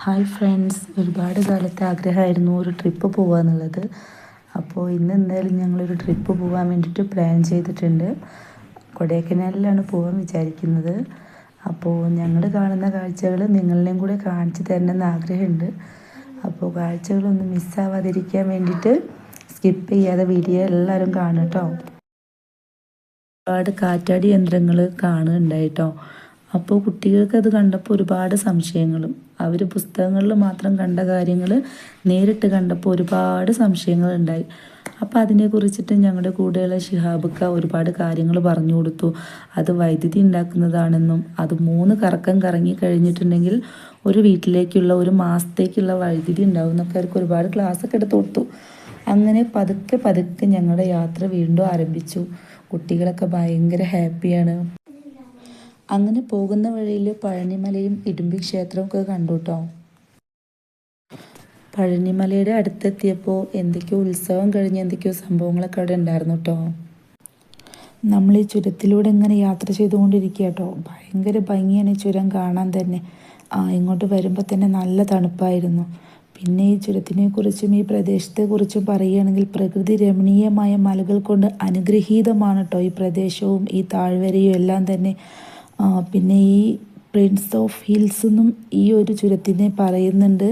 Hi friends, ഒരുപാട് കാലത്തെ ആഗ്രഹമായിരുന്നു ഒരു ട്രിപ്പ് പോകുക എന്നുള്ളത്. അപ്പോൾ ഇന്ന് എന്തായാലും ഞങ്ങളൊരു ട്രിപ്പ് പോകാൻ വേണ്ടിയിട്ട് പ്ലാൻ ചെയ്തിട്ടുണ്ട്. കൊടൈക്കനാലിലാണ് പോകാൻ വിചാരിക്കുന്നത്. അപ്പോൾ ഞങ്ങൾ കാണുന്ന കാഴ്ചകൾ നിങ്ങളെയും കൂടെ കാണിച്ചു തരണമെന്ന് ആഗ്രഹമുണ്ട്. അപ്പോൾ കാഴ്ചകളൊന്നും മിസ്സാവാതിരിക്കാൻ വേണ്ടിയിട്ട് സ്കിപ്പ് ചെയ്യാതെ വീഡിയോ എല്ലാവരും കാണും കേട്ടോ. ഒരുപാട് കാറ്റാടി യന്ത്രങ്ങൾ കാണുന്നുണ്ടായിട്ടോ. അപ്പോൾ കുട്ടികൾക്ക് അത് കണ്ടപ്പോൾ ഒരുപാട് സംശയങ്ങളും, അവർ പുസ്തകങ്ങളിൽ മാത്രം കണ്ട കാര്യങ്ങൾ നേരിട്ട് കണ്ടപ്പോൾ ഒരുപാട് സംശയങ്ങളുണ്ടായി. അപ്പോൾ അതിനെക്കുറിച്ചിട്ട് ഞങ്ങളുടെ കൂടെയുള്ള ഷിഹാബക്ക ഒരുപാട് കാര്യങ്ങൾ പറഞ്ഞു കൊടുത്തു. അത് വൈദ്യുതി ഉണ്ടാക്കുന്നതാണെന്നും അത് 3 കറക്കം കറങ്ങി കഴിഞ്ഞിട്ടുണ്ടെങ്കിൽ ഒരു വീട്ടിലേക്കുള്ള ഒരു മാസത്തേക്കുള്ള വൈദ്യുതി ഉണ്ടാവും എന്നൊക്കെ അവർക്ക് ഒരുപാട് ക്ലാസ്സൊക്കെ എടുത്ത് കൊടുത്തു. അങ്ങനെ പതുക്കെ പതുക്കെ ഞങ്ങളുടെ യാത്ര വീണ്ടും ആരംഭിച്ചു. കുട്ടികളൊക്കെ ഭയങ്കര ഹാപ്പിയാണ്. അങ്ങനെ പോകുന്ന വഴിയിൽ പഴനിമലയും ഇടുമ്പി ക്ഷേത്രവും ഒക്കെ കണ്ടു കേട്ടോ. പഴനിമലയുടെ അടുത്തെത്തിയപ്പോൾ എന്തൊക്കെയോ ഉത്സവം കഴിഞ്ഞ് എന്തൊക്കെയോ സംഭവങ്ങളൊക്കെ അവിടെ ഉണ്ടായിരുന്നു കേട്ടോ. നമ്മൾ ഈ ചുരത്തിലൂടെ ഇങ്ങനെ യാത്ര ചെയ്തുകൊണ്ടിരിക്കുക കേട്ടോ. ഭയങ്കര ഭംഗിയാണ് ഈ ചുരം കാണാൻ തന്നെ. ഇങ്ങോട്ട് വരുമ്പോൾ തന്നെ നല്ല തണുപ്പായിരുന്നു. പിന്നെ ഈ ചുരത്തിനെക്കുറിച്ചും ഈ പ്രദേശത്തെക്കുറിച്ചും പറയുകയാണെങ്കിൽ പ്രകൃതി രമണീയമായ മലകൾ കൊണ്ട് അനുഗ്രഹീതമാണ് കേട്ടോ ഈ പ്രദേശവും ഈ താഴ്വരയും എല്ലാം തന്നെ. പിന്നെ ഈ പ്രിൻസ് ഓഫ് ഹിൽസ് എന്നും ഈ ഒരു ചുരത്തിനെ പറയുന്നുണ്ട്.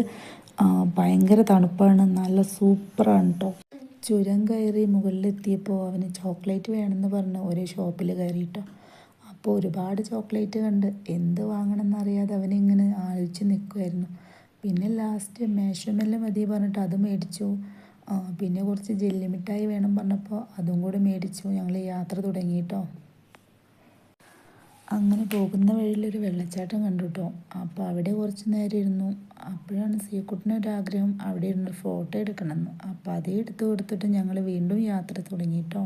ഭയങ്കര തണുപ്പാണ്, നല്ല സൂപ്പറാണ് കേട്ടോ. ചുരം കയറി മുകളിലെത്തിയപ്പോൾ അവന് ചോക്ലേറ്റ് വേണമെന്ന് പറഞ്ഞ് ഒരു ഷോപ്പിൽ കയറിയിട്ടോ. അപ്പോൾ ഒരുപാട് ചോക്ലേറ്റ് കണ്ട് എന്ത് വാങ്ങണമെന്നറിയാതെ അവനിങ്ങനെ ആലോചിച്ച് നിൽക്കുമായിരുന്നു. പിന്നെ ലാസ്റ്റ് മാഷ്മെല്ലോ മതി പറഞ്ഞിട്ട് അത് മേടിച്ചു. പിന്നെ കുറച്ച് ജെല്ലി മിഠായി വേണം പറഞ്ഞപ്പോൾ അതും കൂടെ മേടിച്ചു. ഞങ്ങൾ യാത്ര തുടങ്ങി കേട്ടോ. അങ്ങനെ പോകുന്ന വഴിയിലൊരു വെള്ളച്ചാട്ടം കണ്ടു കേട്ടോ. അപ്പോൾ അവിടെ കുറച്ച് നേരം ഇരുന്നു. അപ്പോഴാണ് സീക്കുട്ടിനൊരാഗ്രഹം അവിടെ ഇരുന്ന് ഫോട്ടോ എടുക്കണമെന്ന്. അപ്പോൾ അതേ എടുത്ത് കൊടുത്തിട്ട് ഞങ്ങൾ വീണ്ടും യാത്ര തുടങ്ങി കേട്ടോ.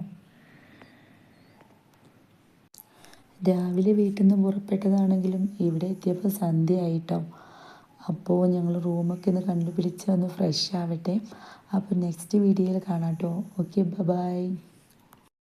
രാവിലെ വീട്ടിൽ നിന്ന് പുറപ്പെട്ടതാണെങ്കിലും ഇവിടെ എത്തിയപ്പോൾ സന്ധ്യയായിട്ടോ. അപ്പോൾ ഞങ്ങൾ റൂമൊക്കെ ഒന്ന് കണ്ടുപിടിച്ച് ഒന്ന് ഫ്രഷ് ആവട്ടെ. അപ്പോൾ നെക്സ്റ്റ് വീഡിയോയിൽ കാണാം കേട്ടോ. Okay, by.